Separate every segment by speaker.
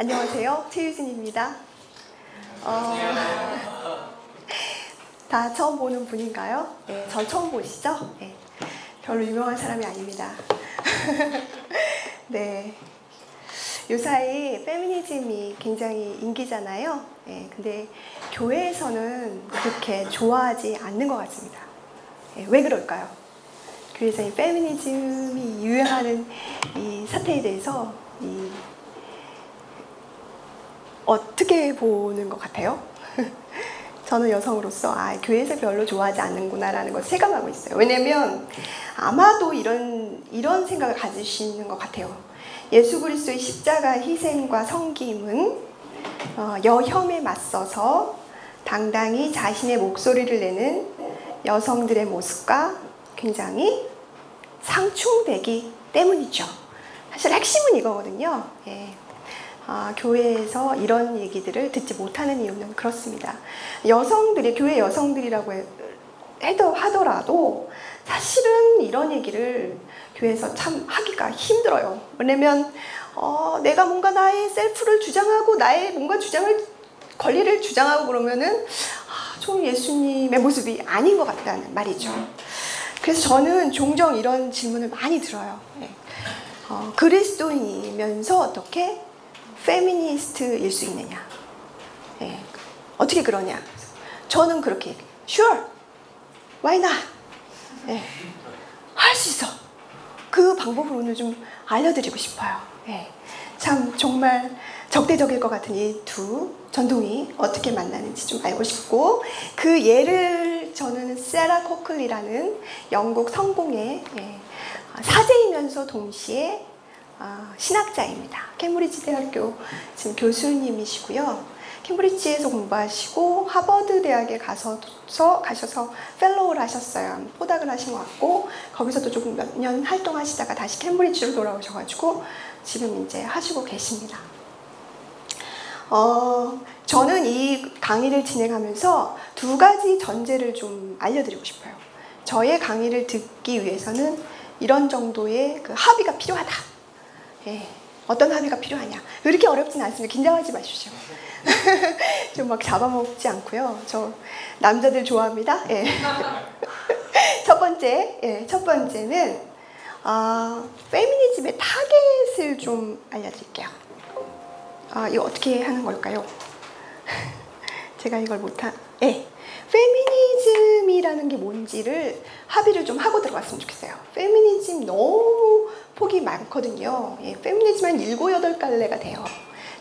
Speaker 1: 안녕하세요. 최유진입니다. 다 처음 보는 분인가요? 네, 저 처음 보시죠? 네, 별로 유명한 사람이 아닙니다. 네, 요사이 페미니즘이 굉장히 인기잖아요. 네, 근데 교회에서는 그렇게 좋아하지 않는 것 같습니다. 네, 왜 그럴까요? 교회에서 이 페미니즘이 유행하는 이 사태에 대해서 어떻게 보는 것 같아요? 저는 여성으로서 교회에서 별로 좋아하지 않는구나라는 걸 체감하고 있어요. 왜냐면 아마도 이런 생각을 가지시는 것 같아요. 예수 그리스도의 십자가 희생과 섬김은 여혐에 맞서서 당당히 자신의 목소리를 내는 여성들의 모습과 굉장히 상충되기 때문이죠. 사실 핵심은 이거거든요. 예. 교회에서 이런 얘기들을 듣지 못하는 이유는 그렇습니다. 여성들이, 교회 여성들이라고 하더라도 사실은 이런 얘기를 교회에서 참 하기가 힘들어요. 왜냐면 내가 뭔가 나의 셀프를 주장하고 나의 뭔가 권리를 주장하고 그러면은 좀 예수님의 모습이 아닌 것 같다는 말이죠. 그래서 저는 종종 이런 질문을 많이 들어요. 그리스도인이면서 어떻게 페미니스트일 수 있느냐? 예, 어떻게 그러냐? 저는 그렇게 sure, why not? 예, 할 수 있어. 그 방법을 오늘 좀 알려드리고 싶어요. 예, 참 정말 적대적일 것 같은 이 두 전동이 어떻게 만나는지 좀 알고 싶고, 그 예를 저는 세라 코클리라는 영국 성공의 사제이면서 동시에 신학자입니다. 케임브리지 대학교 지금 교수님이시고요. 케임브리지에서 공부하시고 하버드 대학에 가셔서 펠로우를 하셨어요. 포닥을 하신 것 같고, 거기서도 조금 몇 년 활동하시다가 다시 케임브리지로 돌아오셔가지고 지금 이제 하시고 계십니다. 저는 이 강의를 진행하면서 두 가지 전제를 좀 알려드리고 싶어요. 저의 강의를 듣기 위해서는 이런 정도의 그 합의가 필요하다. 예, 어떤 합의가 필요하냐? 이렇게 어렵진 않습니다. 긴장하지 마십시오. 좀 막 잡아먹지 않고요. 저 남자들 좋아합니다. 예. 첫 번째는 페미니즘의 타겟을 좀 알려드릴게요. 이거 어떻게 하는 걸까요? 제가 이걸 페미니즘이라는 게 뭔지를 합의를 좀 하고 들어갔으면 좋겠어요. 페미니즘 너무 폭이 많거든요. 예, 페미니즘 한 7, 8갈래가 돼요.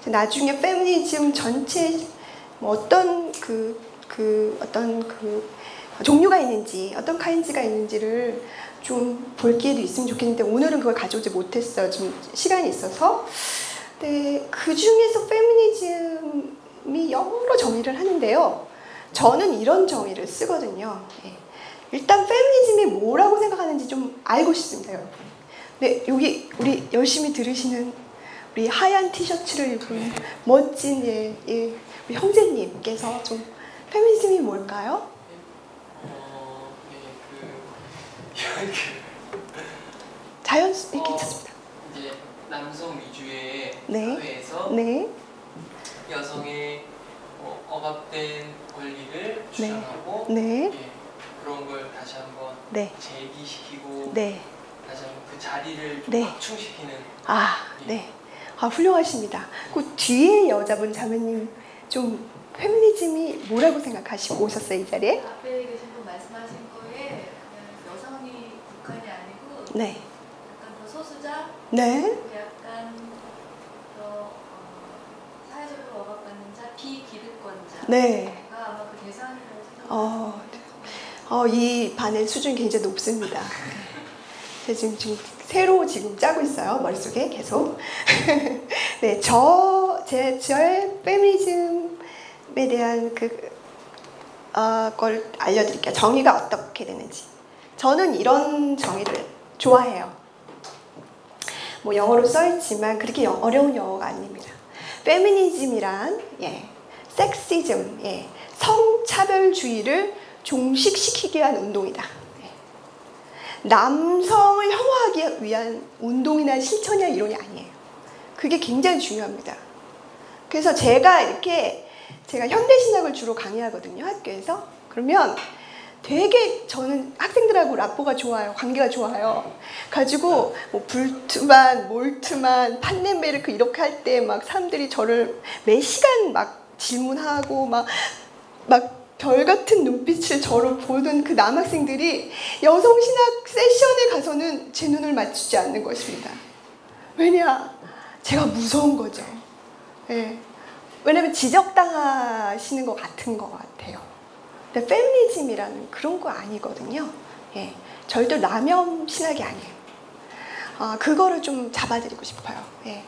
Speaker 1: 나중에 페미니즘 전체 어떤 종류가 있는지, 어떤 카인즈가 있는지를 좀 볼 기회도 있으면 좋겠는데 오늘은 그걸 가져오지 못했어요. 좀 시간이 있어서. 네, 그 중에서 페미니즘이 여러 정의를 하는데요. 저는 이런 정의를 쓰거든요. 예. 일단 페미니즘이 뭐라고 생각하는지 좀 알고 싶습니다, 여러분. 네, 여기 우리 열심히 들으시는 우리 하얀 티셔츠를 입은 멋진 우리 형제님께서 좀 페미니즘이 뭘까요? 자연스럽게 괜찮습니다.
Speaker 2: 이제 남성 위주의
Speaker 1: 네.
Speaker 2: 사회에서
Speaker 1: 네.
Speaker 2: 여성의 억압된 권리를 주장하고
Speaker 1: 네.
Speaker 2: 그런 걸 다시 한번 제기시키고 다시 한번 그 자리를 좀 확충시키는.
Speaker 1: 네. 훌륭하십니다. 그 뒤에 여자분 자매님 좀 페미니즘이 뭐라고 생각하시고 오셨어요, 이 자리에?
Speaker 3: 앞에 계신 분 말씀하신 거에 여성이 국한이 아니고 약간 더 소수자, 약간 더 사회적으로 억압받는 자, 비기득권자가 아마 그 대상이라고 생각합니다.
Speaker 1: 이 반의 수준이 굉장히 높습니다. 제가 지금 새로 짜고 있어요, 머릿속에 계속. 네, 저의 페미니즘에 대한 걸 알려드릴게요. 정의가 어떻게 되는지. 저는 이런 정의를 좋아해요. 뭐 영어로 써있지만 그렇게 어려운 영어가 아닙니다. 페미니즘이란 섹시즘, 성차별주의를 종식시키기 위한 운동이다. 남성을 혐오하기 위한 운동이나 실천이나 이론이 아니에요. 그게 굉장히 중요합니다. 그래서 제가 현대신학을 주로 강의하거든요, 학교에서. 그러면 되게 저는 학생들하고 라포가 좋아요. 관계가 좋아요. 가지고 뭐 불트만, 몰트만, 판넨베르크 이렇게 할 때 막 사람들이 저를 매 시간 막 질문하고 막 별 같은 눈빛을 저를 보던 그 남학생들이 여성신학 세션에 가서는 제 눈을 맞추지 않는 것입니다. 왜냐? 제가 무서운 거죠. 예. 왜냐면 지적당하시는 것 같은 것 같아요. 근데 페미니즘이라는 그런 거 아니거든요. 예. 절대 남혐 신학이 아니에요. 그거를 좀 잡아드리고 싶어요. 예.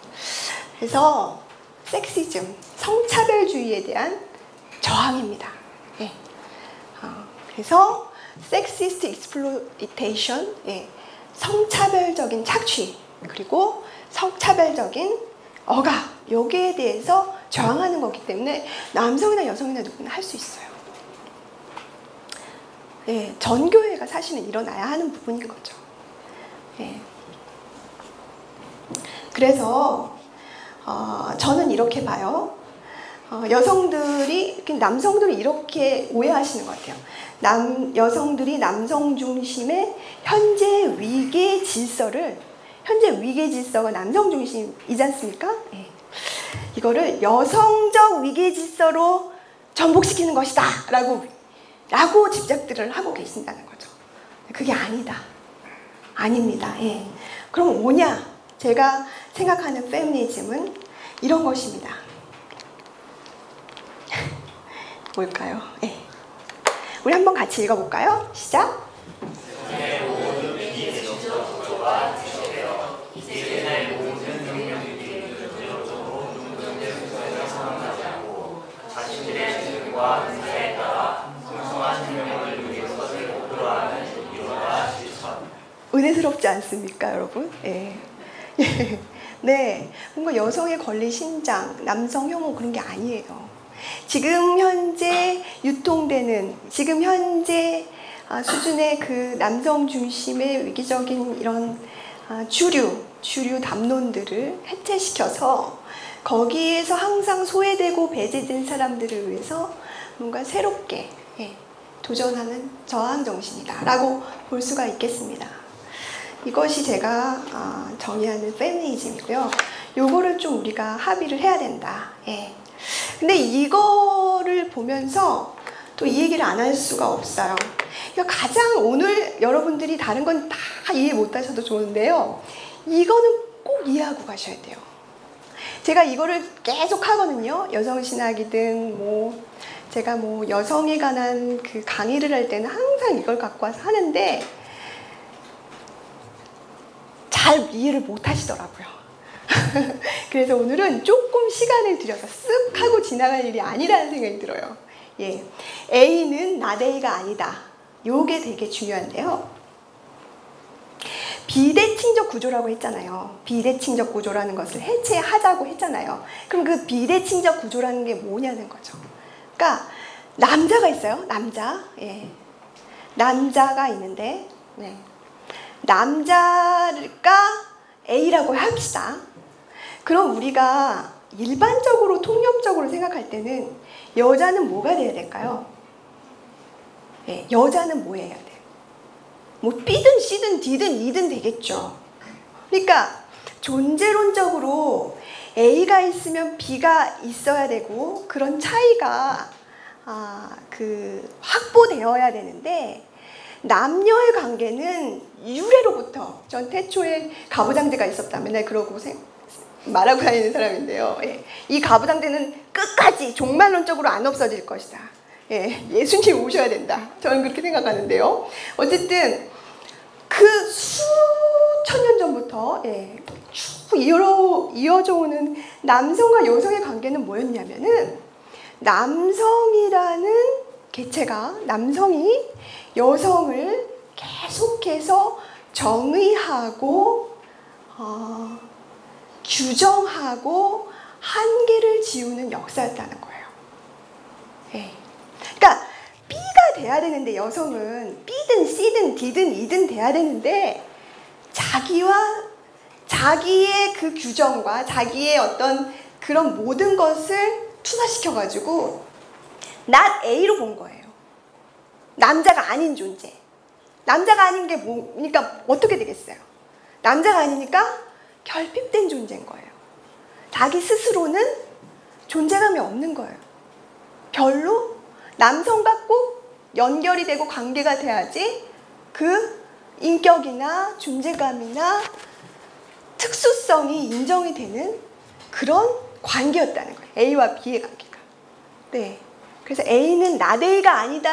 Speaker 1: 그래서 섹시즘, 성차별주의에 대한 저항입니다. 예. 그래서 섹시스트 익스플로이테이션, 예. 성차별적인 착취, 그리고 성차별적인 억압, 여기에 대해서 저항하는 거기 때문에 남성이나 여성이나 누구나 할 수 있어요. 예, 전교회가 사실은 일어나야 하는 부분인 거죠. 예. 그래서 저는 이렇게 봐요. 남성들이 이렇게 오해하시는 것 같아요. 여성들이 남성 중심의 현재 위계 질서가 남성 중심이지 않습니까? 예. 이거를 여성적 위계 질서로 전복시키는 것이다 라고 집착들을 하고 계신다는 거죠. 그게 아닙니다. 예. 그럼 뭐냐? 제가 생각하는 페미니즘은 이런 것입니다. 뭘까요? 예. 우리 한번 같이 읽어볼까요? 시작! 은혜스럽지 않습니까, 여러분? 예. 네, 뭔가 여성의 권리 신장, 남성 혐오 그런 게 아니에요. 지금 현재 유통되는, 지금 현재 수준의 그 남성 중심의 위기적인 이런 주류 담론들을 해체시켜서 거기에서 항상 소외되고 배제된 사람들을 위해서 뭔가 새롭게 도전하는 저항 정신이다 라고 볼 수가 있겠습니다. 이것이 제가 정의하는 페미니즘이고요. 요거를 좀 우리가 합의를 해야 된다. 예. 근데 이거를 보면서 또 이 얘기를 안 할 수가 없어요. 그러니까 가장 오늘 여러분들이 다른 건 다 이해 못 하셔도 좋은데요. 이거는 꼭 이해하고 가셔야 돼요. 제가 이거를 계속 하거든요. 여성신학이든 제가 여성에 관한 그 강의를 할 때는 항상 이걸 갖고 와서 하는데 잘 이해를 못 하시더라고요. 그래서 오늘은 조금 시간을 들여서 쓱 하고 지나갈 일이 아니라는 생각이 들어요. 예. A는 not A가 아니다. 요게 되게 중요한데요. 비대칭적 구조라고 했잖아요. 비대칭적 구조라는 것을 해체하자고 했잖아요. 그럼 그 비대칭적 구조라는 게 뭐냐는 거죠. 그러니까 남자가 있어요. 남자. 예. 남자가 있는데 남자가 A라고 합시다. 그럼 우리가 일반적으로 통념적으로 생각할 때는 여자는 뭐가 돼야 될까요? 네, 여자는 뭐 해야 돼? B든 C든 D든 E든 되겠죠. 그러니까 존재론적으로 A가 있으면 B가 있어야 되고 그런 차이가 확보되어야 되는데 남녀의 관계는 유래로부터 전 태초에 가부장제가 있었다 맨날 그러고 말하고 다니는 사람인데요. 예. 이 가부장제는 끝까지 종말론적으로 안 없어질 것이다. 예. 예수님 오셔야 된다. 저는 그렇게 생각하는데요. 어쨌든 그 수천 년 전부터 쭉 이어져 오는 남성과 여성의 관계는 뭐였냐면은 남성이라는 개체가 남성이 여성을 계속해서 정의하고 규정하고 한계를 지우는 역사였다는 거예요. 예. 그러니까 B가 돼야 되는데 여성은 B든 C든 D든 E든 돼야 되는데 자기의 그 규정과 자기의 어떤 그 그런 모든 것을 투사시켜가지고 not A로 본 거예요. 남자가 아닌 존재. 남자가 아닌 게 뭐니까 어떻게 되겠어요? 남자가 아니니까 결핍된 존재인 거예요. 자기 스스로는 존재감이 없는 거예요. 별로 남성과 꼭 연결이 되고 관계가 돼야지 그 인격이나 존재감이나 특수성이 인정이 되는 그런 관계였다는 거예요. A와 B의 관계가. 네. 그래서 A는 not A가 아니다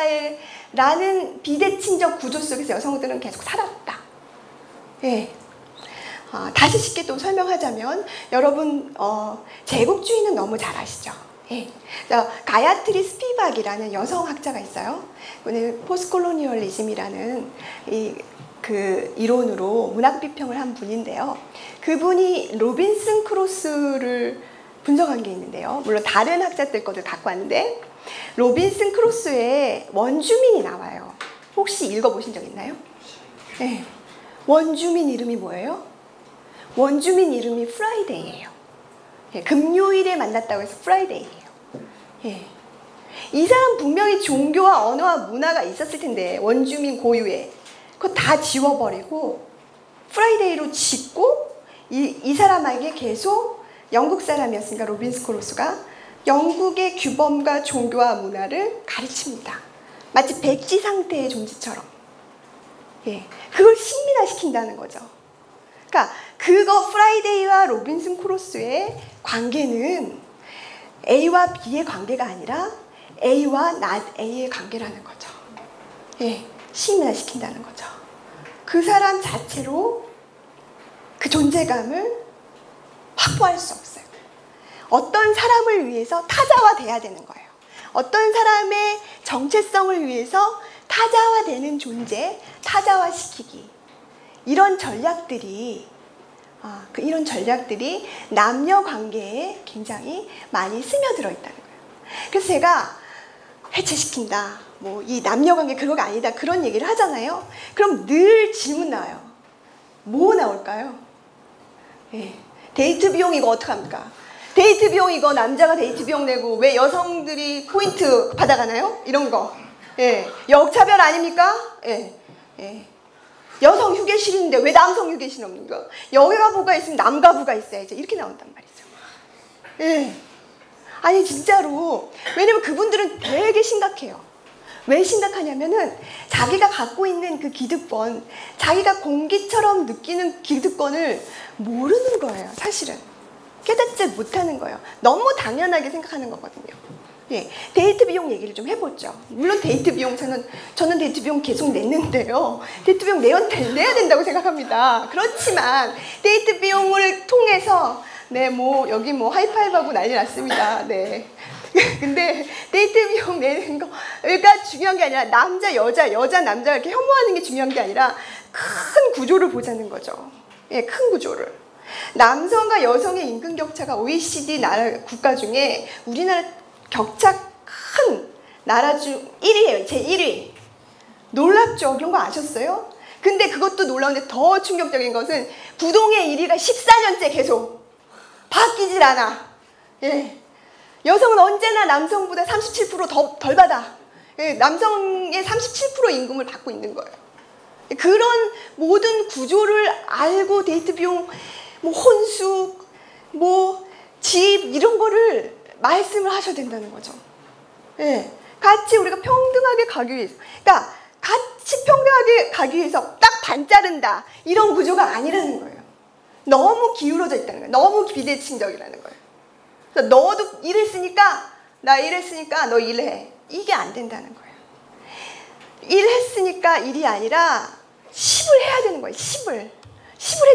Speaker 1: 라는 비대칭적 구조 속에서 여성들은 계속 살았다. 네. 다시 쉽게 또 설명하자면 여러분 제국주의는 너무 잘 아시죠? 예. 가야트리 스피박이라는 여성학자가 있어요. 오늘 포스콜로니얼리즘이라는 그 이론으로 문학 비평을 한 분인데요. 그분이 로빈슨 크루소를 분석한 게 있는데요. 물론 다른 학자들 것도 갖고 왔는데 로빈슨 크루소의 원주민이 나와요. 혹시 읽어보신 적 있나요? 네. 원주민 이름이 뭐예요? 원주민 이름이 프라이데이예요. 예, 금요일에 만났다고 해서 프라이데이예요. 예. 이 사람 분명히 종교와 언어와 문화가 있었을 텐데 원주민 고유에 그거 다 지워버리고 프라이데이로 짓고 이 사람에게 계속 영국 사람이었으니까 로빈슨 크루소가 영국의 규범과 종교와 문화를 가르칩니다. 마치 백지 상태의 존재처럼. 예, 그걸 식민화시킨다는 거죠. 그러니까 그거 프라이데이와 로빈슨 크루소의 관계는 A와 B의 관계가 아니라 A와 not A의 관계라는 거죠. 예, 식민화시킨다는 거죠. 그 사람 자체로 그 존재감을 확보할 수 없어요. 어떤 사람을 위해서 타자화돼야 되는 거예요. 어떤 사람의 정체성을 위해서 타자화되는 존재, 타자화시키기. 이런 전략들이 남녀 관계에 굉장히 많이 스며들어 있다는 거예요. 그래서 제가 해체시킨다, 뭐 이 남녀 관계 그거가 아니다 그런 얘기를 하잖아요. 그럼 늘 질문 나와요. 뭐 나올까요? 예. 데이트 비용 이거 어떡합니까? 데이트 비용 이거 남자가 데이트 비용 내고 왜 여성들이 포인트 받아가나요? 이런 거. 예. 역차별 아닙니까? 예. 예. 여성 휴게실인데 왜 남성 휴게실 없는 거? 여가부가 있으면 남가부가 있어야지. 이렇게 나온단 말이죠. 예. 아니 진짜로. 왜냐면 그분들은 되게 심각해요. 왜 심각하냐면은 자기가 갖고 있는 그 기득권, 자기가 공기처럼 느끼는 기득권을 모르는 거예요. 사실은. 깨닫지 못하는 거예요. 너무 당연하게 생각하는 거거든요. 예, 데이트 비용 얘기를 좀 해보죠. 물론 데이트 비용 저는 데이트 비용 계속 냈는데요. 데이트 비용 내야 된다고 생각합니다. 그렇지만 데이트 비용을 통해서 네, 뭐 여기 뭐 하이파이브하고 난리 났습니다. 네. 근데 데이트 비용 내는 거가 중요한 게 아니라 남자 남자 이렇게 혐오하는 게 중요한 게 아니라 큰 구조를 보자는 거죠. 예, 큰 구조를. 남성과 여성의 임금 격차가 OECD 나라 국가 중에 우리나라 격차 큰 나라 중 1위예요. 제 1위. 놀랍죠? 이런 거 아셨어요? 근데 그것도 놀라운데 더 충격적인 것은 부동의 1위가 14년째 계속 바뀌질 않아. 예. 여성은 언제나 남성보다 37% 덜 받아. 예. 남성의 37% 임금을 받고 있는 거예요. 그런 모든 구조를 알고 데이트 비용, 뭐 혼수, 뭐 집 이런 거를 말씀을 하셔야 된다는 거죠. 예. 같이 우리가 평등하게 가기 위해서. 그러니까 같이 평등하게 가기 위해서 딱 반 자른다. 이런 구조가 아니라는 거예요. 너무 기울어져 있다는 거예요. 너무 비대칭적이라는 거예요. 그래서 너도 일했으니까 나 일했으니까 너 일해. 이게 안 된다는 거예요. 일했으니까 일이 아니라 10을 해야 되는 거예요. 10을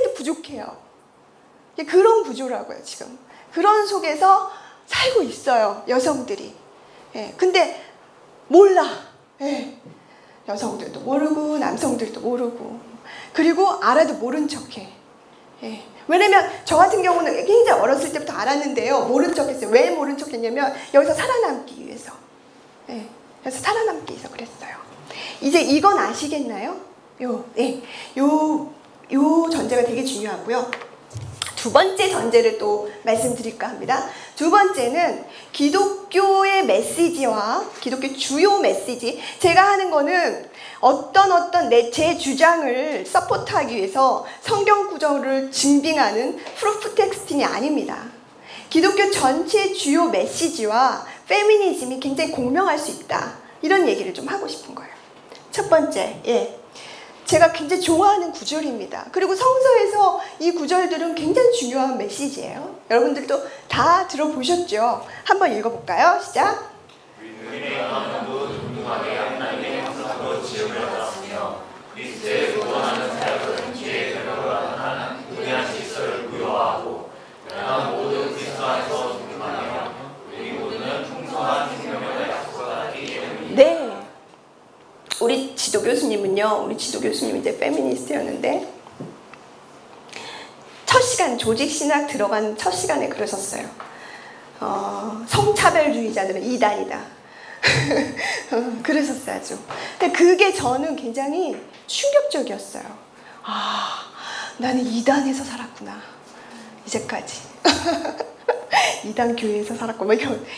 Speaker 1: 해도 부족해요. 그런 구조라고요. 지금. 그런 속에서 살고 있어요. 여성들이. 예, 근데 몰라. 예, 여성들도 모르고 남성들도 모르고 그리고 알아도 모른 척해. 예, 왜냐면 저 같은 경우는 굉장히 어렸을 때부터 알았는데요. 모른 척했어요. 왜 모른 척했냐면 여기서 살아남기 위해서. 예, 그래서 살아남기 위해서 그랬어요. 이제 이건 아시겠나요? 요 전제가 되게 중요하고요. 두 번째 전제를 또 말씀드릴까 합니다. 두 번째는 기독교의 메시지와 기독교 주요 메시지. 제가 하는 거는 어떤 제 주장을 서포트하기 위해서 성경 구절을 증빙하는 프루프 텍스팅이 아닙니다. 기독교 전체 주요 메시지와 페미니즘이 굉장히 공명할 수 있다. 이런 얘기를 좀 하고 싶은 거예요. 첫 번째, 제가 굉장히 좋아하는 구절입니다. 그리고 성서에서 이 구절들은 굉장히 중요한 메시지예요. 여러분들도 다 들어보셨죠? 한번 읽어볼까요? 시작!
Speaker 4: 우리는 영원도 동등하게 하나님의 형상으로 지음을 받았으며 그리스도의 구원하는 사역은 죄의 결과로 나타난 무대한 질서를 부여하고 영원 모두 그리스도 안에서 동등하며 우리 모두는 풍성한 생명을 약속받았기 때문입니다.
Speaker 1: 네. 우리 지도 교수님은요, 이제 페미니스트였는데, 첫 시간, 조직신학 들어간 첫 시간에 그러셨어요. 성차별주의자들은 이단이다. 그러셨어요, 아주. 근데 그게 저는 굉장히 충격적이었어요. 아, 나는 이단에서 살았구나. 이제까지. 이단 교회에서 살았고, 뭐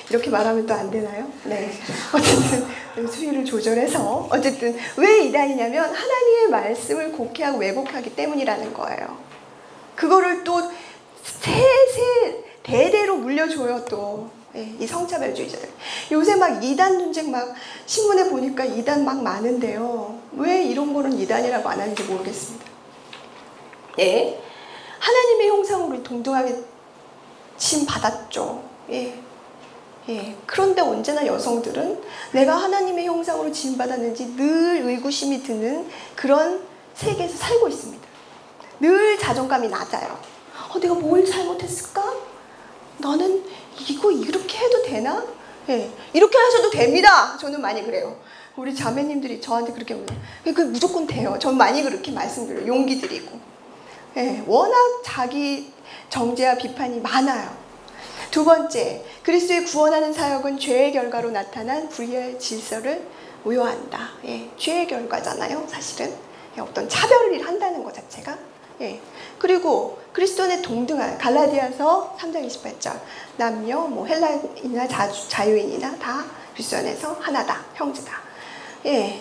Speaker 1: 이렇게 말하면 또 안 되나요? 네. 어쨌든, 수위를 조절해서. 어쨌든, 왜 이단이냐면, 하나님의 말씀을 곡해하고 왜곡하기 때문이라는 거예요. 그거를 또, 대대로 물려줘요, 또. 이 성차별주의자들. 요새 막 이단 논쟁 막, 신문에 보니까 이단 막 많은데요. 왜 이런 거는 이단이라고 안 하는지 모르겠습니다. 네. 하나님의 형상으로 동등하게 침 받았죠. 그런데 언제나 여성들은 내가 하나님의 형상으로 침 받았는지 늘 의구심이 드는 그런 세계에서 살고 있습니다. 늘 자존감이 낮아요. 내가 뭘 잘못했을까? 나는 이거 이렇게 해도 되나? 이렇게 하셔도 됩니다. 저는 많이 그래요. 우리 자매님들이 저한테 그렇게 그 무조건 돼요. 저는 많이 그렇게 말씀드려요. 용기 드리고. 워낙 자기 정죄와 비판이 많아요. 두 번째, 그리스도의 구원하는 사역은 죄의 결과로 나타난 불의의 질서를 우려한다. 죄의 결과잖아요, 사실은. 어떤 차별을 한다는 것 자체가. 그리고 그리스도는 동등한, 갈라디아서 3장 28절, 남녀, 헬라인이나 자유인이나 다 그리스도 안에서 하나다, 형제다.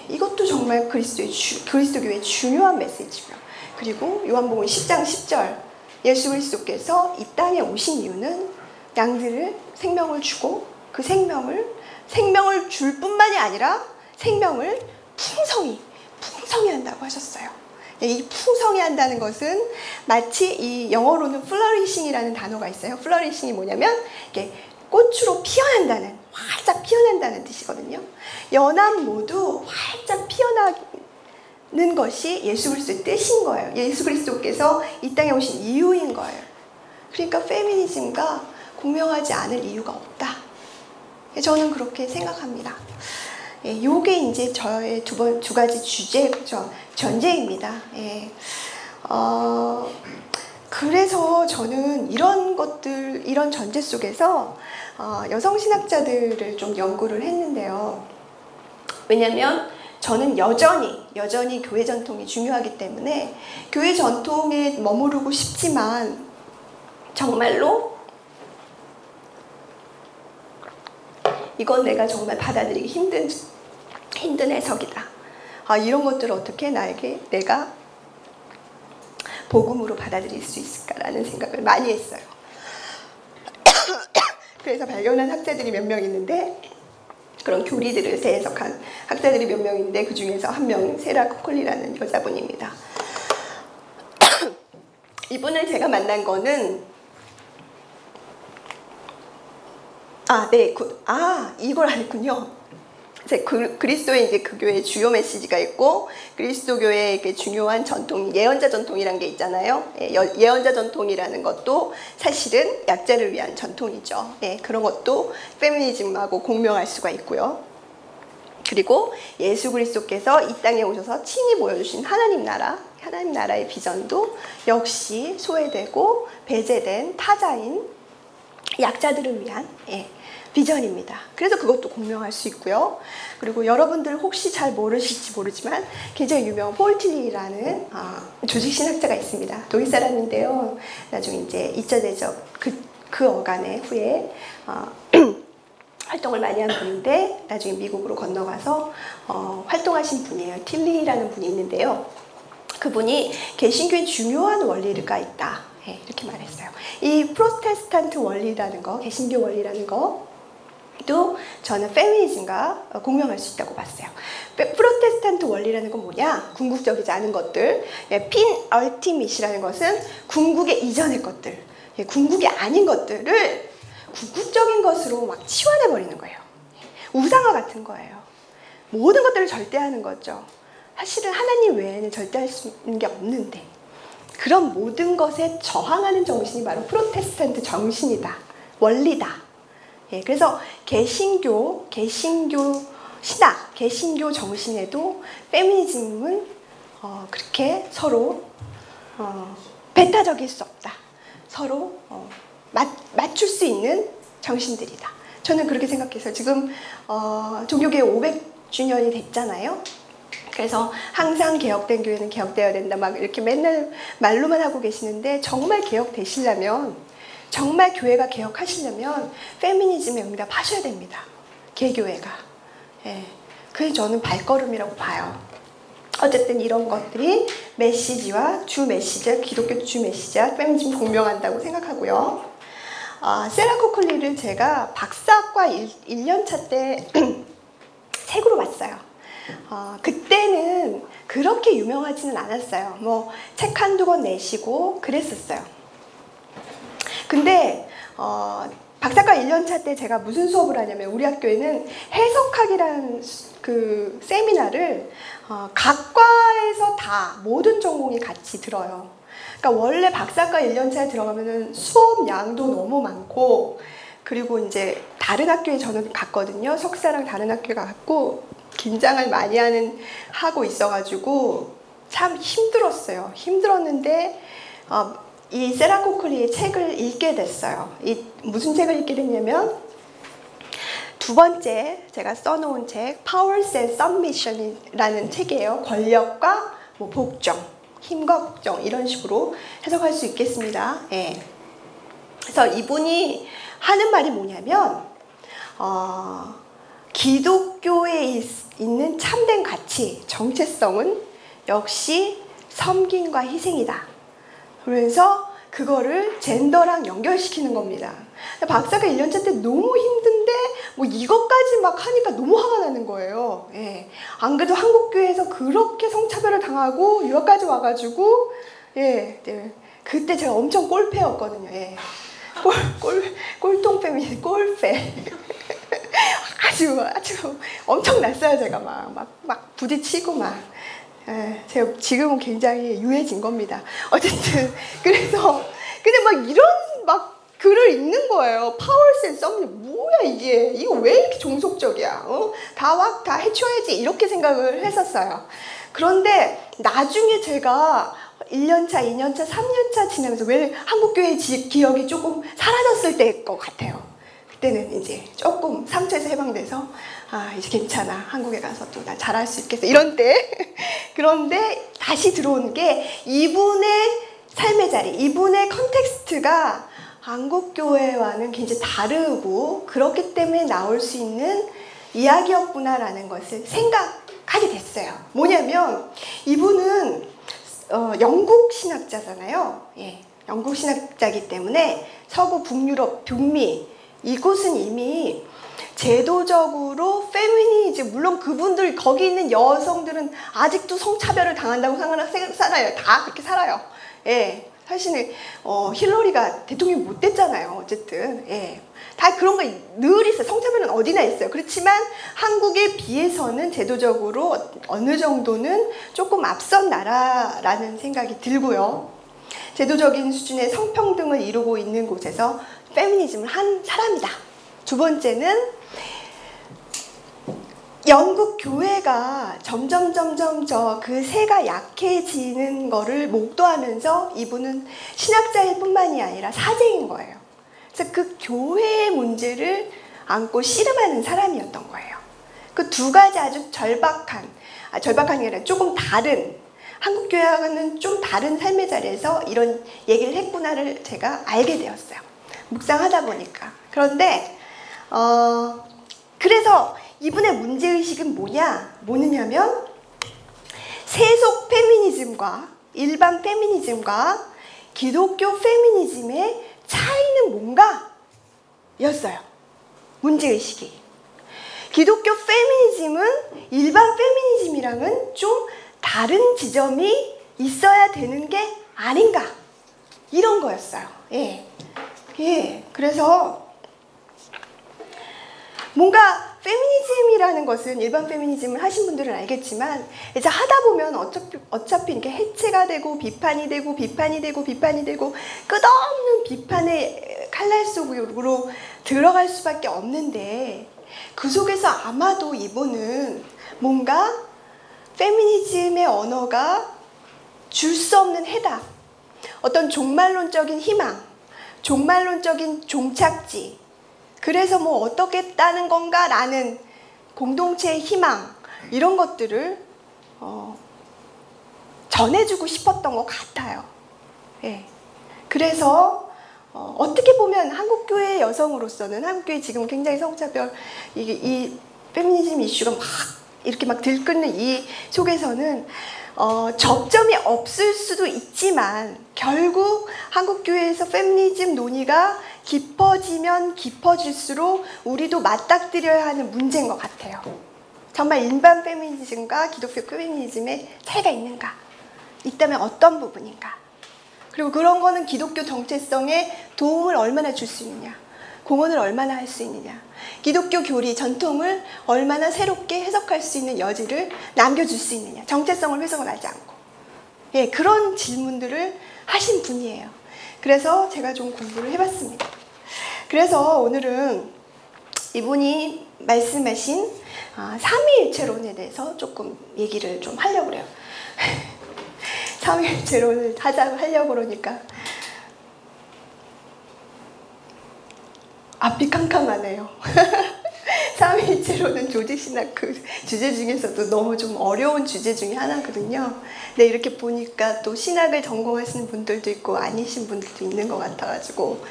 Speaker 1: 이것도 정말 그리스도교의 중요한 메시지고요. 그리고 요한복음 10장 10절, 예수 그리스도께서 이 땅에 오신 이유는 양들을 생명을 주고 그 생명을 줄 뿐만이 아니라 생명을 풍성히 한다고 하셨어요. 이 풍성히 한다는 것은 마치 이 영어로는 flourishing이라는 단어가 있어요. flourishing이 뭐냐면 이렇게 꽃으로 피어난다는, 활짝 피어난다는 뜻이거든요. 연합 모두 활짝 피어나는 것이 예수 그리스도의 뜻인 거예요. 예수 그리스도께서 이 땅에 오신 이유인 거예요. 그러니까 페미니즘과 공명하지 않을 이유가 없다. 저는 그렇게 생각합니다. 요게 이제 저의 두 가지 전제입니다. 그래서 저는 이런 전제 속에서 여성 신학자들을 좀 연구를 했는데요. 왜냐면 저는 여전히 교회 전통이 중요하기 때문에 교회 전통에 머무르고 싶지만 정말로 이건 내가 정말 받아들이기 힘든 해석이다. 이런 것들을 어떻게 내가 복음으로 받아들일 수 있을까라는 생각을 많이 했어요. 그래서 발견한 학자들이 몇 명 있는데, 그런 교리들을 재해석한 학자들이 몇 명 있는데 그 중에서 한 명은 세라 코콜리라는 여자분입니다. 이분을 제가 만난 거는 이걸 알았군요. 그리스도의 이제 그 교회의 주요 메시지가 있고, 그리스도 교회의 중요한 전통, 예언자 전통이라는 게 있잖아요. 예언자 전통이라는 것도 사실은 약자를 위한 전통이죠. 그런 것도 페미니즘하고 공명할 수가 있고요. 그리고 예수 그리스도께서 이 땅에 오셔서 친히 보여주신 하나님 나라의 비전도 역시 소외되고 배제된 타자인 약자들을 위한 비전입니다. 그래서 그것도 공명할 수 있고요. 그리고 여러분들 혹시 잘 모르실지 모르지만 굉장히 유명한 폴 틸리라는 조직신학자가 있습니다. 독일 사람인데요. 나중에 이제 2차 대전 그 어간의 후에 활동을 많이 한 분인데 나중에 미국으로 건너가서 활동하신 분이에요. 틸리라는 분이 있는데요. 그분이 개신교에 중요한 원리가 있다. 이렇게 말했어요. 이 프로테스탄트 원리라는 거, 개신교 원리라는 거도 저는 페미니즘과 공명할 수 있다고 봤어요. 프로테스탄트 원리라는 건 뭐냐? 궁극적이지 않은 것들. 핀 얼티밋이라는 것은 궁극의 이전의 것들, 궁극이 아닌 것들을 궁극적인 것으로 막 치환해버리는 거예요. 우상화 같은 거예요. 모든 것들을 절대하는 거죠. 사실은 하나님 외에는 절대할 수 있는 게 없는데 그런 모든 것에 저항하는 정신이 바로 프로테스탄트 정신이다. 원리다. 그래서 개신교 신학, 개신교 정신에도 페미니즘은 그렇게 서로 배타적일 수 없다. 서로 맞출 수 있는 정신들이다. 저는 그렇게 생각해서 지금 종교개혁 500주년이 됐잖아요. 그래서 항상 개혁된 교회는 개혁되어야 된다 막 이렇게 맨날 말로만 하고 계시는데 정말 개혁되시려면 정말 교회가 개혁하시려면 페미니즘에 응답하셔야 됩니다. 개교회가. 그게 저는 발걸음이라고 봐요. 어쨌든 이런 것들이 메시지와 주 메시지, 기독교 주 메시지와 페미니즘 공명한다고 생각하고요. 세라 코클리를 제가 박사학과 1년차 때 책으로 봤어요. 그때는 그렇게 유명하지는 않았어요. 뭐 책 한두 권 내시고 그랬었어요. 근데 박사과 1년차 때 제가 무슨 수업을 하냐면 우리 학교에는 해석학이라는 그 세미나를 각과에서 다 모든 전공이 같이 들어요. 그러니까 원래 박사과 1년차에 들어가면은 수업 양도 너무 많고 그리고 이제 다른 학교에 저는 갔거든요. 석사랑 다른 학교에 갔고 긴장을 많이 하고 있어가지고 참 힘들었어요. 힘들었는데 이 세라 코클리의 책을 읽게 됐어요. 무슨 책을 읽게 됐냐면 두 번째 제가 써놓은 책 Powers and Submission이라는 책이에요. 권력과 뭐 복종, 힘과 복종 이런 식으로 해석할 수 있겠습니다. 그래서 이분이 하는 말이 뭐냐면 기독교에 있는 참된 가치, 정체성은 역시 섬김과 희생이다. 그러면서 그거를 젠더랑 연결시키는 겁니다. 박사가 1년차 때 너무 힘든데 뭐 이것까지 막 하니까 너무 화가 나는 거예요. 안 그래도 한국교회에서 그렇게 성차별을 당하고 유학까지 와가지고 그때 제가 엄청 꼴패였거든요. 꼴통패입니다. 꼴패. 아주 엄청 났어요. 제가 막 부딪히고 막. 제가 지금은 굉장히 유해진 겁니다. 어쨌든 그래서 근데 막 이런 막 글을 읽는 거예요. 파워스 앤 썸 뭐야 이게? 이거 왜 이렇게 종속적이야? 다 해쳐야지 이렇게 생각을 했었어요. 그런데 나중에 제가 1년차, 2년차, 3년차 지나면서 왜 한국교회 기억이 조금 사라졌을 때일 것 같아요. 그때는 이제 조금 상처에서 해방돼서 이제 괜찮아. 한국에 가서 또 나 잘할 수 있겠어. 이런 때. 그런데 다시 들어온 게 이분의 삶의 자리, 이분의 컨텍스트가 한국교회와는 굉장히 다르고 그렇기 때문에 나올 수 있는 이야기였구나라는 것을 생각하게 됐어요. 뭐냐면 이분은 영국 신학자잖아요. 영국 신학자이기 때문에 서구 북유럽, 북미 이곳은 이미 제도적으로 페미니즘, 물론 그분들 거기 있는 여성들은 아직도 성차별을 당한다고 살아요. 다 그렇게 살아요. 사실은 힐러리가 대통령이 못 됐잖아요. 어쨌든 다 그런 거 늘 있어요. 성차별은 어디나 있어요. 그렇지만 한국에 비해서는 제도적으로 어느 정도는 조금 앞선 나라라는 생각이 들고요. 제도적인 수준의 성평등을 이루고 있는 곳에서 페미니즘을 한 사람이다. 두 번째는 영국 교회가 점점 그 세가 약해지는 거를 목도하면서 이분은 신학자일 뿐만이 아니라 사제인 거예요. 그래서 그 교회의 문제를 안고 씨름하는 사람이었던 거예요. 그 두 가지 아주 절박한 게 아니라 조금 다른, 한국 교회와는 좀 다른 삶의 자리에서 이런 얘기를 했구나를 제가 알게 되었어요. 묵상하다 보니까. 그런데 그래서 이분의 문제의식은 뭐냐면 세속 페미니즘과 일반 페미니즘과 기독교 페미니즘의 차이는 뭔가? 였어요. 문제의식이. 기독교 페미니즘은 일반 페미니즘이랑은 좀 다른 지점이 있어야 되는 게 아닌가, 이런 거였어요. 그래서 뭔가 페미니즘이라는 것은, 일반 페미니즘을 하신 분들은 알겠지만 이제 하다 보면 어차피 이렇게 해체가 되고 비판이 되고 끝없는 비판의 칼날 속으로 들어갈 수밖에 없는데, 그 속에서 아마도 이분은 뭔가 페미니즘의 언어가 줄 수 없는 해답, 어떤 종말론적인 희망, 종말론적인 종착지, 그래서 뭐 어떻겠다는 건가 라는 공동체의 희망, 이런 것들을 전해주고 싶었던 것 같아요. 그래서 어떻게 보면 한국교회 여성으로서는, 한국교회 지금 굉장히 성차별, 이 페미니즘 이슈가 이렇게 들끓는 이 속에서는 접점이 없을 수도 있지만 결국 한국교회에서 페미니즘 논의가 깊어지면 깊어질수록 우리도 맞닥뜨려야 하는 문제인 것 같아요. 정말 일반 페미니즘과 기독교 페미니즘의 차이가 있는가? 있다면 어떤 부분인가? 그리고 그런 거는 기독교 정체성에 도움을 얼마나 줄 수 있느냐, 공헌을 얼마나 할 수 있느냐, 기독교 교리, 전통을 얼마나 새롭게 해석할 수 있는 여지를 남겨줄 수 있느냐, 정체성을 훼손을 하지 않고. 그런 질문들을 하신 분이에요. 그래서 제가 좀 공부를 해봤습니다. 그래서 오늘은 이분이 말씀하신 삼위일체론에 대해서 조금 얘기를 좀 하려고 그래요. 삼위일체론을 하려고 그러니까 앞이 캄캄하네요. 삼위일체론은 조직신학 그 주제 중에서도 너무 좀 어려운 주제 중에 하나거든요. 근데 이렇게 보니까 또 신학을 전공하시는 분들도 있고 아니신 분들도 있는 것 같아가지고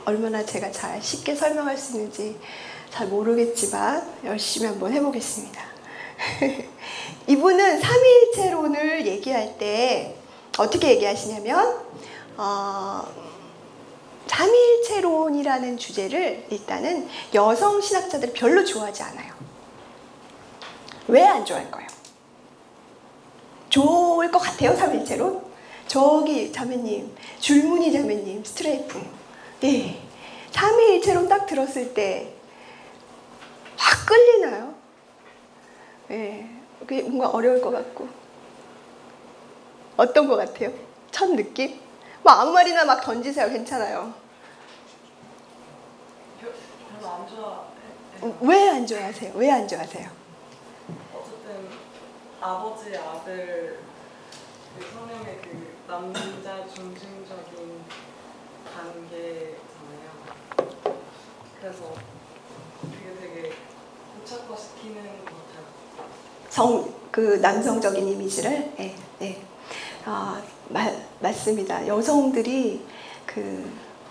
Speaker 1: 얼마나 제가 잘 쉽게 설명할 수 있는지 잘 모르겠지만 열심히 한번 해보겠습니다. 이분은 삼위일체론을 얘기할 때 어떻게 얘기하시냐면 삼위일체론이라는 주제를 일단은 여성 신학자들이 별로 좋아하지 않아요. 왜 안 좋아할까요? 좋을 것 같아요, 삼위일체론? 저기 자매님, 줄무늬 자매님, 스트레이프. 삼위일체론 딱 들었을 때 확 끌리나요? 그게 뭔가 어려울 것 같고. 어떤 것 같아요? 첫 느낌? 아무 말이나 막 던지세요. 괜찮아요.
Speaker 5: 별로 안 좋아해요.
Speaker 1: 왜 안 좋아하세요? 왜 안 좋아하세요?
Speaker 5: 어쨌든 아버지, 아들, 그 성령의 그 남자 중심적인 관계잖아요. 그래서 그게 되게 고착화시키는 것 같아요.
Speaker 1: 그 남성적인 이미지를? 맞습니다. 여성들이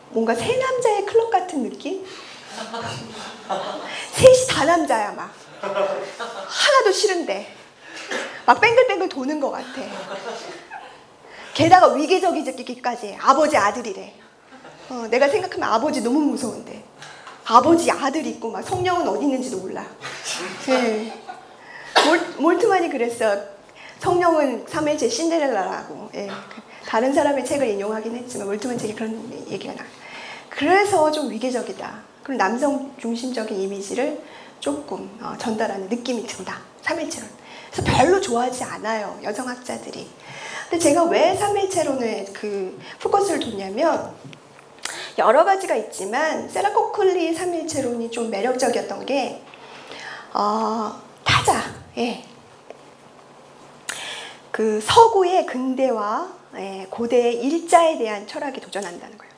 Speaker 1: 뭔가 세 남자의 클럽 같은 느낌? 셋이 다 남자야, 막. 하나도 싫은데. 막 뱅글뱅글 도는 것 같아. 게다가 위계적이기까지 아버지 아들이래. 내가 생각하면 아버지 너무 무서운데. 아버지 아들 있고 막 성령은 어디 있는지도 몰라. 몰트만이 그랬어. 성령은 삼일째 신데렐라라고. 다른 사람의 책을 인용하긴 했지만 몰트만 책에 그런 얘기가 나와요. 그래서 좀 위계적이다. 그리고 남성 중심적인 이미지를 조금 전달하는 느낌이 든다. 삼일체론. 그래서 별로 좋아하지 않아요, 여성학자들이. 근데 제가 왜 삼일체론에 포커스를 뒀냐면 여러 가지가 있지만 세라 코클리의 삼일체론이 좀 매력적이었던 게 타자. 그 서구의 근대와 고대의 일자에 대한 철학이 도전한다는 거예요.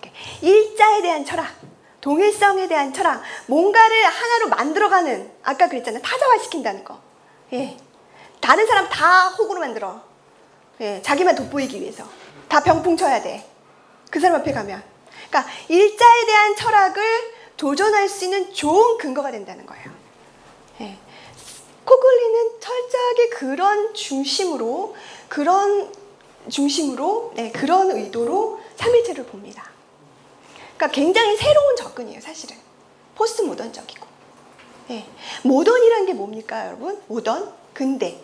Speaker 1: 일자에 대한 철학, 동일성에 대한 철학, 뭔가를 하나로 만들어가는, 아까 그랬잖아요. 타자화시킨다는 거. 예. 다른 사람 다 호구로 만들어. 예. 자기만 돋보이기 위해서. 다 병풍 쳐야 돼. 그 사람 앞에 가면. 그러니까 일자에 대한 철학을 도전할 수 있는 좋은 근거가 된다는 거예요. 예. 코글리는 철저하게 그런 중심으로, 그런 의도로 삼일체를 봅니다. 그러니까 굉장히 새로운 접근이에요, 사실은. 포스트 모던적이고. 예. 모던이라는 게 뭡니까, 여러분? 모던? 근대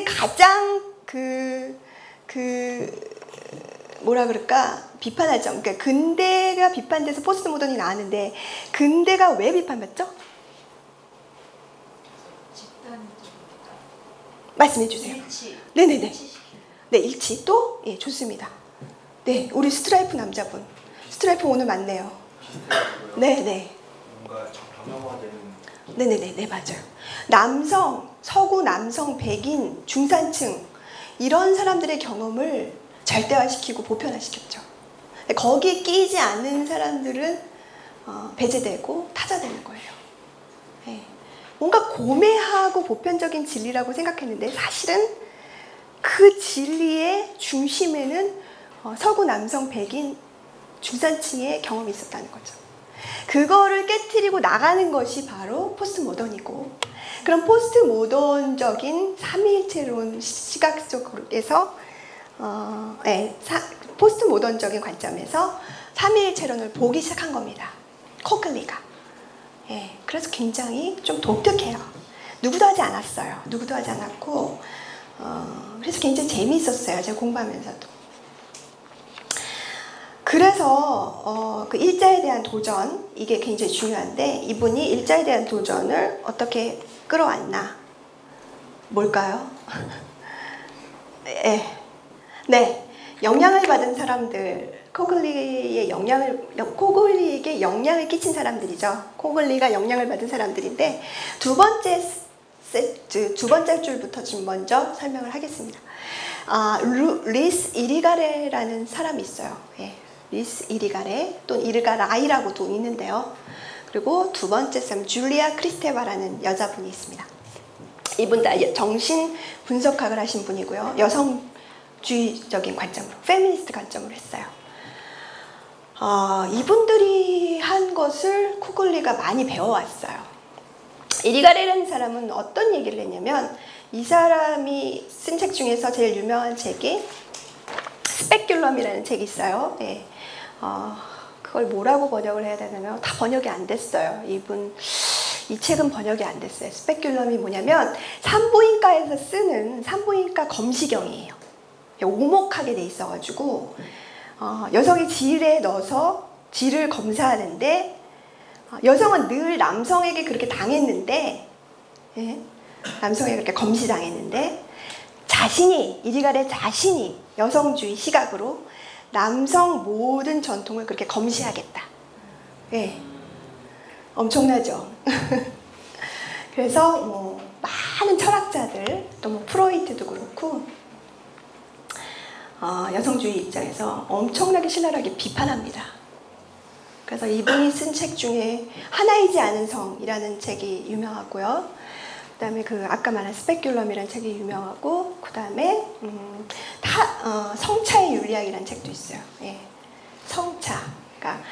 Speaker 1: 가장 뭐라 그럴까? 비판하죠. 그러니까 근대가 비판돼서 포스트 모던이 나왔는데, 근대가 왜 비판받죠? 말씀해 주세요.
Speaker 3: 일치.
Speaker 1: 네네네. 네, 일치. 또? 예, 좋습니다. 네, 우리 스트라이프 남자분. 스트라이프 오늘 맞네요. 네네.
Speaker 4: 뭔가 정형화되는.
Speaker 1: 네네네, 네, 맞아요. 서구 남성, 백인, 중산층, 이런 사람들의 경험을 절대화시키고 보편화시켰죠. 거기에 끼지 않는 사람들은 배제되고 타자되는 거예요. 네. 뭔가 고매하고 보편적인 진리라고 생각했는데, 사실은 그 진리의 중심에는 서구 남성, 백인, 중산층의 경험이 있었다는 거죠. 그거를 깨트리고 나가는 것이 바로 포스트 모던이고, 그런 포스트 모던적인 삼위일체론 시각 속에서 포스트 모던적인 관점에서 삼위일체론을 보기 시작한 겁니다. 코글리가. 예, 그래서 굉장히 좀 독특해요. 누구도 하지 않았어요. 누구도 하지 않았고, 그래서 굉장히 재미있었어요. 제가 공부하면서도. 그래서 그 일자에 대한 도전, 이게 굉장히 중요한데, 이분이 일자에 대한 도전을 어떻게 끌어왔나? 뭘까요? 네, 영향을 받은 사람들, 코글리에게 영향을 끼친 사람들이죠. 코글리가 영향을 받은 사람들인데, 두 번째 줄부터 지금 먼저 설명을 하겠습니다. 리스 이리가레라는 사람이 있어요. 예, 리스 이리가레, 또는 이르가라이라고도 있는데요. 그리고 두 번째 사람 줄리아 크리스테바라는 여자분이 있습니다. 이분 다 정신 분석학을 하신 분이고요. 여성주의적인 관점으로, 페미니스트 관점으로 했어요. 이분들이 한 것을 코글리가 많이 배워왔어요. 이리가레라는 사람은 어떤 얘기를 했냐면, 이 사람이 쓴 책 중에서 제일 유명한 책이 스페큘럼이라는 책이 있어요. 네. 그걸 뭐라고 번역을 해야 되냐면, 다 번역이 안 됐어요. 이 책은 번역이 안 됐어요. 스페큘럼이 뭐냐면 산부인과에서 쓰는 산부인과 검시경이에요. 오목하게 돼 있어가지고 여성의 질에 넣어서 질을 검사하는데, 여성은 늘 남성에게 그렇게 당했는데, 예? 남성에게 그렇게 검시당했는데, 이리가레 자신이 여성주의 시각으로 남성 모든 전통을 그렇게 검시하겠다. 예. 엄청나죠? 그래서 많은 철학자들, 또 프로이트도 그렇고, 여성주의 입장에서 엄청나게 신랄하게 비판합니다. 그래서 이분이 쓴 책 중에 하나이지 않은 성이라는 책이 유명하고요. 그 다음에 아까 말한 스페큘럼이라는 책이 유명하고, 그 다음에 성차의 윤리학이라는 책도 있어요. 예. 성차. 그러니까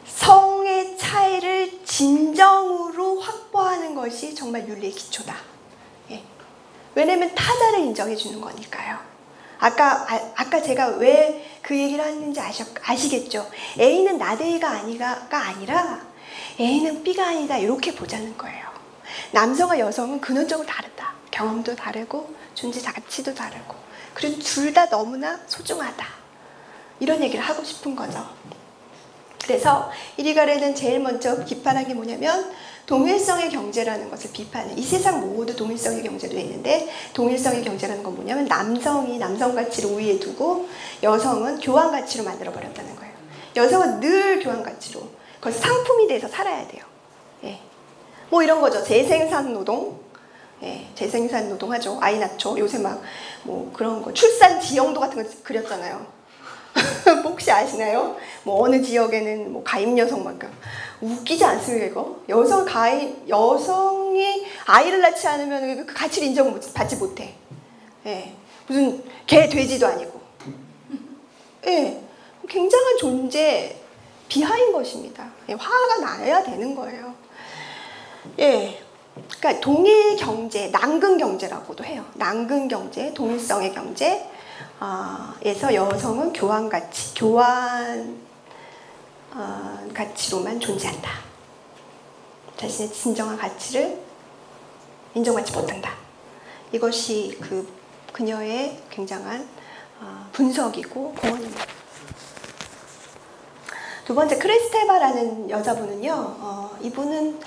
Speaker 1: 성의 차이를 진정으로 확보하는 것이 정말 윤리의 기초다. 예. 왜냐면 타자를 인정해 주는 거니까요. 아까 제가 왜 그 얘기를 했는지 아시겠죠? A는 나대이가 아니라 A는 B가 아니다, 이렇게 보자는 거예요. 남성과 여성은 근원적으로 다르다. 경험도 다르고 존재 가치도 다르고, 그리고 둘 다 너무나 소중하다. 이런 얘기를 하고 싶은 거죠. 그래서 이리가레는 제일 먼저 비판한 게 뭐냐면, 동일성의 경제라는 것을 비판해. 이 세상 모두 동일성의 경제로 있는데, 동일성의 경제라는 건 뭐냐면, 남성이 남성 가치를 우위에 두고 여성은 교환 가치로 만들어 버렸다는 거예요. 여성은 늘 교환 가치로, 그래서 상품이 돼서 살아야 돼요. 예. 뭐 이런 거죠. 재생산 노동. 예, 재생산 노동 하죠. 아이 낳죠. 요새 그런 거 출산 지형도 같은 거 그렸잖아요. 혹시 아시나요? 뭐 어느 지역에는 뭐 가임 여성만큼 웃기지 않습니까 이거? 여성이 아이를 낳지 않으면 그 가치를 인정받지 못해. 예, 무슨 개 돼지도 아니고. 예, 굉장한 존재 비하인 것입니다. 예, 화가 나야 되는 거예요. 예, 그러니까 동일 경제, 난근 경제라고도 해요. 난근 경제, 동일성의 경제. 에서 여성은 교환 가치로만 존재한다. 자신의 진정한 가치를 인정받지 못한다. 이것이 그녀의 굉장한 분석이고 공헌입니다. 두 번째, 크리스테바라는 여자분은요, 이분은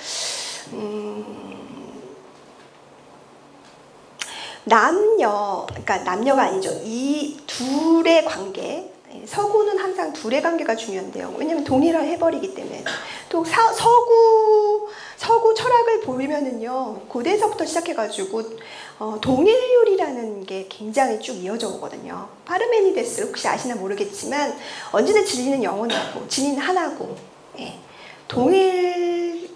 Speaker 1: 그러니까 남녀가 아니죠. 이 둘의 관계, 서구는 항상 둘의 관계가 중요한데요. 왜냐하면 동일화를 해버리기 때문에. 또 서구 철학을 보면은요, 고대에서부터 시작해가지고 동일률이라는 게 굉장히 쭉 이어져 오거든요. 파르메니데스 혹시 아시나 모르겠지만 언제나 진리는 영원하고 진리는 하나고, 예, 동일하게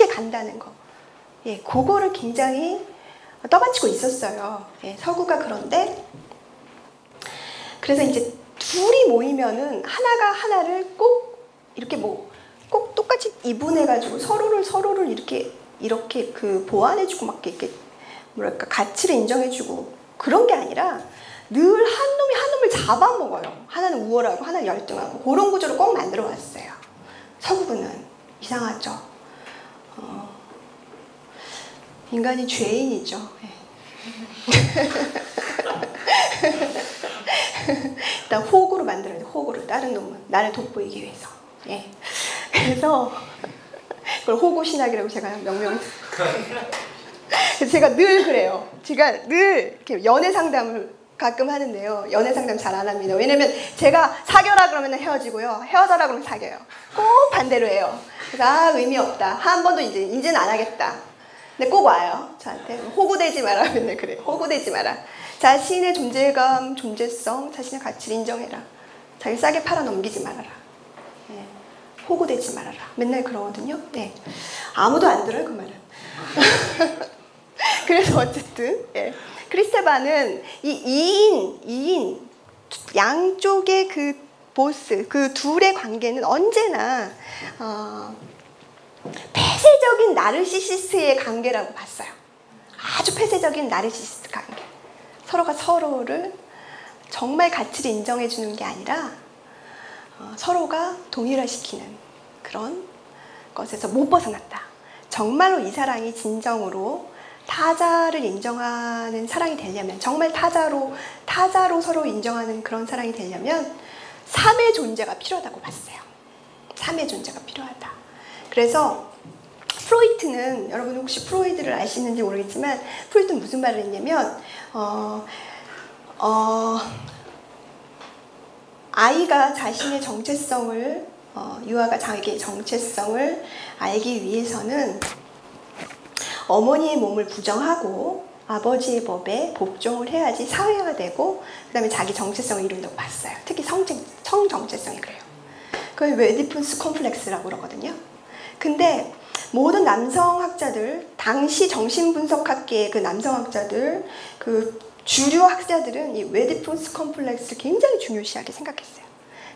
Speaker 1: 간다는 거, 예, 그거를 굉장히 떠받치고 있었어요. 예, 서구가. 그런데 그래서 이제 둘이 모이면은 하나가 하나를 꼭 이렇게 꼭 똑같이 이분해가지고 서로를 이렇게 그 보완해주고 막 이렇게 뭐랄까 가치를 인정해주고 그런 게 아니라 늘 한 놈이 한 놈을 잡아먹어요. 하나는 우월하고 하나는 열등하고 그런 구조를 꼭 만들어 왔어요. 서구는 이상하죠. 인간이 죄인이죠. 일단 호구로 만들어야 돼. 호구로. 다른 놈은 나를 돋보이기 위해서. 예. 그래서 그걸 호구 신학이라고 제가 명명. 그래서 제가 늘 그래요. 제가 늘 이렇게 연애 상담을 가끔 하는데요. 연애 상담 잘 안 합니다. 왜냐면 제가 사겨라 그러면 헤어지고요. 헤어져라 그러면 사겨요. 꼭 반대로 해요. 그래서 의미 없다. 한 번도 이제는 안 하겠다. 근데 꼭 와요. 저한테. 호구되지 마라. 맨날 그래. 호구되지 마라. 자신의 존재감, 존재성, 자신의 가치를 인정해라. 자기 싸게 팔아 넘기지 말아라. 네. 호구되지 말아라. 맨날 그러거든요. 네. 아무도 안 들어요, 그 말은. 그래서 어쨌든, 예. 크리스테바는 이 2인, 양쪽의 그 보스, 그 둘의 관계는 언제나, 폐쇄적인 나르시시스트의 관계라고 봤어요. 아주 폐쇄적인 나르시시스트 관계. 서로가 서로를 정말 가치를 인정해주는 게 아니라 서로가 동일화시키는 그런 것에서 못 벗어났다. 정말로 이 사랑이 진정으로 타자를 인정하는 사랑이 되려면, 정말 타자로 서로 인정하는 그런 사랑이 되려면 3의 존재가 필요하다고 봤어요. 3의 존재가 필요하다. 그래서 프로이트는, 여러분 혹시 프로이드를 아시는지 모르겠지만 프로이트는 무슨 말을 했냐면 아이가 자신의 정체성을 유아가 자기의 정체성을 알기 위해서는 어머니의 몸을 부정하고 아버지의 법에 복종을 해야지 사회화가 되고 그 다음에 자기 정체성을 이룬다고 봤어요. 특히 성정체성이 그래요. 그걸 웨디푸스 컴플렉스라고 그러거든요. 근데 모든 남성학자들, 당시 정신분석학계의 그 남성학자들, 그 주류 학자들은 이 웨디푸스 컴플렉스를 굉장히 중요시하게 생각했어요.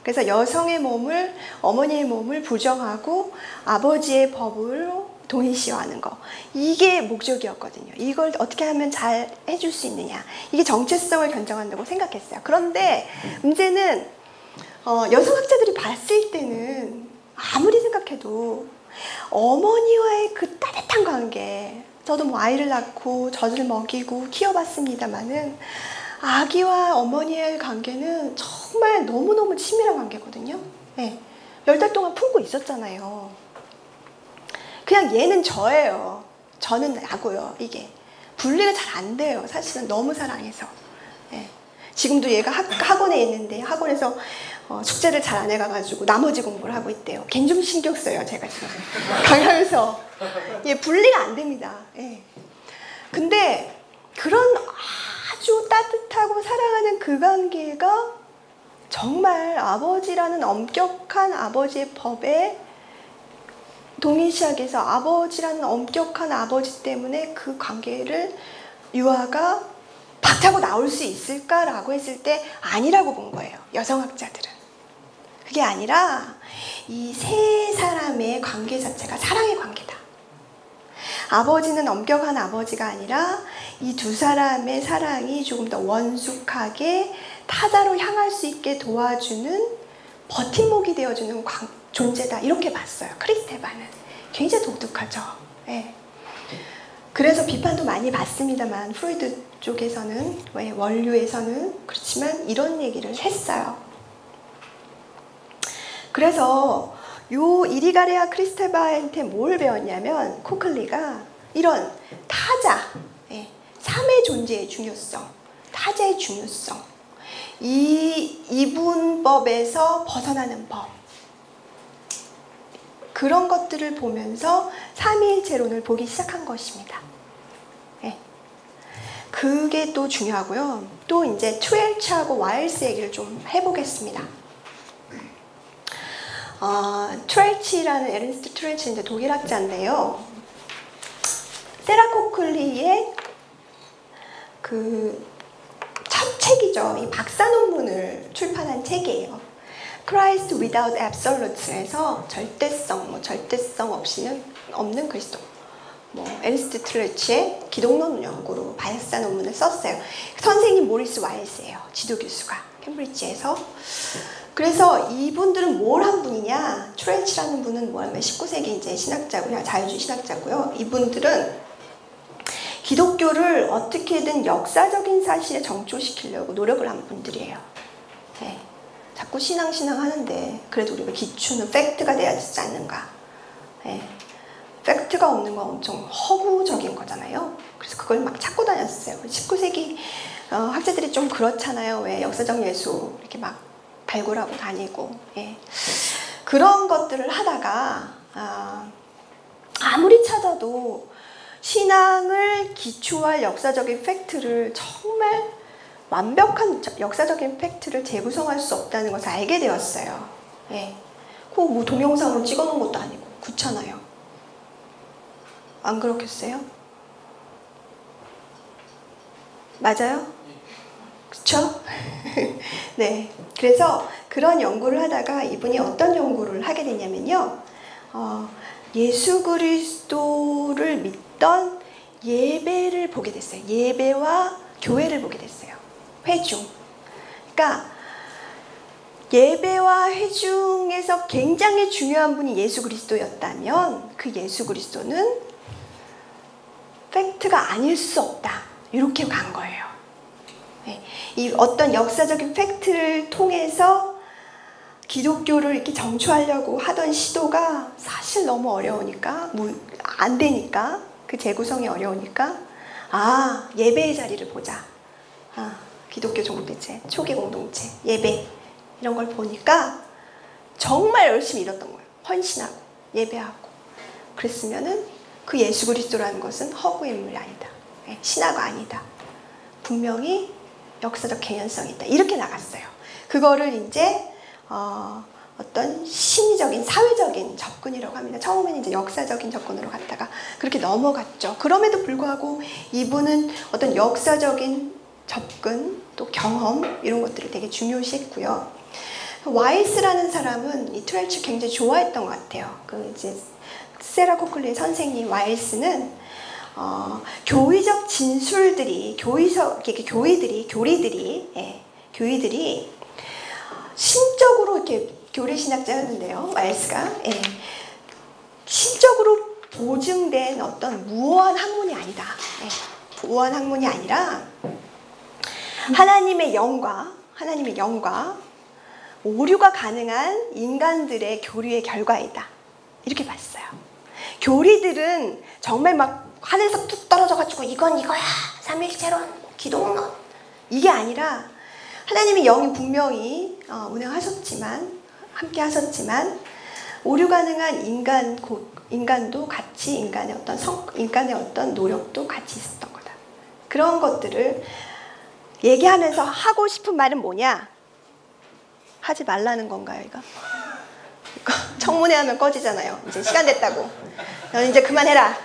Speaker 1: 그래서 여성의 몸을, 어머니의 몸을 부정하고 아버지의 법으로 동일시화하는 거, 이게 목적이었거든요. 이걸 어떻게 하면 잘 해줄 수 있느냐, 이게 정체성을 견정한다고 생각했어요. 그런데 문제는 여성학자들이 봤을 때는 아무리 생각해도 어머니와의 그 따뜻한 관계, 저도 뭐 아이를 낳고 젖을 먹이고 키워봤습니다마는 아기와 어머니의 관계는 정말 너무너무 치밀한 관계거든요. 네. 10달 동안 품고 있었잖아요. 그냥 얘는 저예요. 저는 나고요. 이게 분리가 잘 안 돼요. 사실은 너무 사랑해서. 네. 지금도 얘가 학원에 있는데 학원에서 숙제를 잘 안 해가지고 나머지 공부를 하고 있대요. 걔 좀 신경 써요. 제가 지금 강하면서 얘 분리가 안 됩니다. 예. 근데 그런 아주 따뜻하고 사랑하는 그 관계가 정말 아버지라는 엄격한 아버지의 법에 동일시하게 해서 아버지라는 엄격한 아버지 때문에 그 관계를 유아가 박차고 나올 수 있을까라고 했을 때 아니라고 본 거예요. 여성학자들은. 그게 아니라 이 세 사람의 관계 자체가 사랑의 관계다. 아버지는 엄격한 아버지가 아니라 이 두 사람의 사랑이 조금 더 원숙하게 타자로 향할 수 있게 도와주는 버팀목이 되어주는 존재다. 이렇게 봤어요. 크리스테바는. 굉장히 독특하죠. 네. 그래서 비판도 많이 받습니다만 프로이드 쪽에서는, 원류에서는 그렇지만 이런 얘기를 했어요. 그래서 요 이리가레아 크리스테바한테 뭘 배웠냐면 코클리가 이런 타자, 삶의 존재의 중요성, 타자의 중요성, 이 이분법에서 벗어나는 법, 그런 것들을 보면서 삼위일체론을 보기 시작한 것입니다. 그게 또 중요하고요. 또 이제 트웰치하고 와일스 얘기를 좀 해보겠습니다. 트웰치라는 에른스트 트웰치인데 독일 학자인데요. 세라 코클리의 그 첫 책이죠. 이 박사 논문을 출판한 책이에요. Christ Without Absolutes에서 절대성, 절대성 없는 그리스도. 에른스트 트웰치의 기독론 연구로 박사 논문을 썼어요. 선생님 모리스 와일스예요. 지도 교수가 캠브리지에서. 그래서 이분들은 뭘 한 분이냐? 트웰치라는 분은 뭐냐면 19세기 이제 신학자고요, 자유주의 신학자고요. 이분들은 기독교를 어떻게든 역사적인 사실에 정초시키려고 노력을 한 분들이에요. 네. 자꾸 신앙 하는데 그래도 우리가 기초는 팩트가 돼야 되지 않는가? 네. 팩트가 없는 건 엄청 허구적인 거잖아요. 그래서 그걸 막 찾고 다녔어요. 19세기 학자들이 좀 그렇잖아요. 왜 역사적 예수 이렇게 막 발굴하고 다니고. 예. 그런 것들을 하다가 아무리 찾아도 신앙을 기초할 역사적인 팩트를, 정말 완벽한 역사적인 팩트를 재구성할 수 없다는 것을 알게 되었어요. 예. 꼭 뭐 동영상으로 찍어놓은 것도 아니고 그렇잖아요. 안 그렇겠어요? 맞아요? 그쵸? 네. 그래서 그런 연구를 하다가 이분이 어떤 연구를 하게 되냐면요. 예수 그리스도를 믿던 예배를 보게 됐어요. 예배와 교회를 보게 됐어요. 회중. 그러니까 예배와 회중에서 굉장히 중요한 분이 예수 그리스도였다면 그 예수 그리스도는 팩트가 아닐 수 없다. 이렇게 간 거예요. 네. 이 어떤 역사적인 팩트를 통해서 기독교를 이렇게 정초하려고 하던 시도가 사실 너무 어려우니까, 안 되니까, 그 재구성이 어려우니까, 예배의 자리를 보자. 기독교 공동체, 초기 공동체, 예배, 이런 걸 보니까 정말 열심히 일었던 거예요. 헌신하고, 예배하고. 그랬으면은 그 예수 그리스도라는 것은 허구의 인물이 아니다. 신화가 아니다. 분명히 역사적 개연성이 있다. 이렇게 나갔어요. 그거를 이제 어떤 심리적인, 사회적인 접근이라고 합니다. 처음에는 이제 역사적인 접근으로 갔다가 그렇게 넘어갔죠. 그럼에도 불구하고 이분은 어떤 역사적인 접근, 또 경험, 이런 것들을 되게 중요시했고요. 와일스라는 사람은 이 트웰치 굉장히 좋아했던 것 같아요. 이제 세라 코클리의 선생님 와일스는 교리적 진술들이, 교리들이 신적으로 이렇게 교리신학자였는데요, 와일스가. 신적으로 보증된 어떤 무어한 학문이 아니다. 무어한 학문이 아니라 하나님의 영과 오류가 가능한 인간들의 교류의 결과이다. 이렇게 봤어요. 교리들은 정말 막 하늘에서 뚝 떨어져가지고 이건 이거야, 삼위일체론, 기독론, 이게 아니라 하나님의 영이 분명히 운행하셨지만, 함께 하셨지만, 오류 가능한 인간도 같이 인간의 어떤 노력도 같이 있었던 거다. 그런 것들을 얘기하면서 하고 싶은 말은 뭐냐? 하지 말라는 건가요, 이거? 청문회 하면 꺼지잖아요. 이제 시간 됐다고. 너는 이제 그만해라.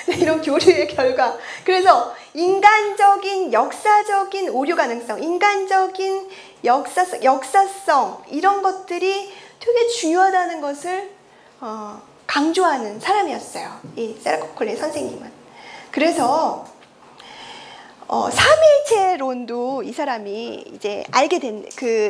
Speaker 1: 이런 교류의 결과. 그래서 인간적인 역사적인 오류 가능성, 인간적인 역사성 이런 것들이 되게 중요하다는 것을 강조하는 사람이었어요. 이 세라 코콜린 선생님은. 그래서 삼일체론도 이 사람이 이제 알게 된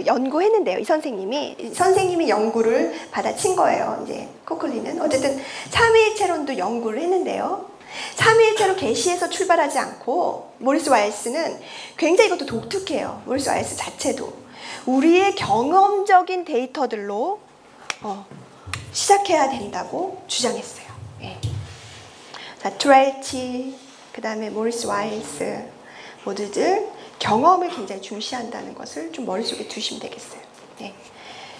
Speaker 1: 연구했는데요. 이 선생님이 연구를 받아친 거예요. 이제 코콜린은 어쨌든 삼일체론도 연구를 했는데요. 삼일체로 계시에서 출발하지 않고 모리스 와일스는 굉장히 이것도 독특해요. 모리스 와일스 자체도 우리의 경험적인 데이터들로 시작해야 된다고 주장했어요. 예. 자, 트웰치, 그 다음에 모리스 와일스 모두들 경험을 굉장히 중시한다는 것을 좀 머릿속에 두시면 되겠어요. 예.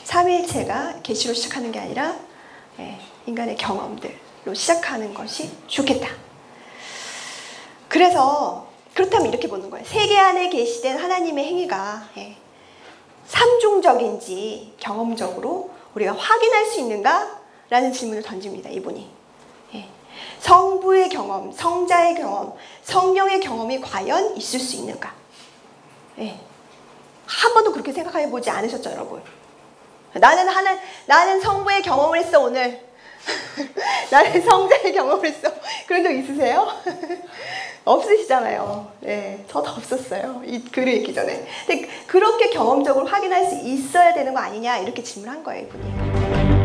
Speaker 1: 삼위일체가 계시로 시작하는 게 아니라 인간의 경험들로 시작하는 것이 좋겠다. 그래서 그렇다면 이렇게 보는 거예요. 세계 안에 계시된 하나님의 행위가 삼중적인지 경험적으로 우리가 확인할 수 있는가? 라는 질문을 던집니다. 이분이. 성부의 경험, 성자의 경험, 성령의 경험이 과연 있을 수 있는가? 한 번도 그렇게 생각해 보지 않으셨죠, 여러분? 나는 성부의 경험을 했어, 오늘. 나는 성자의 경험을 했어. 그런 적 있으세요? 없으시잖아요. 네, 저도 없었어요. 이 글을 읽기 전에. 근데 그렇게 경험적으로 확인할 수 있어야 되는 거 아니냐, 이렇게 질문한 거예요, 이분이.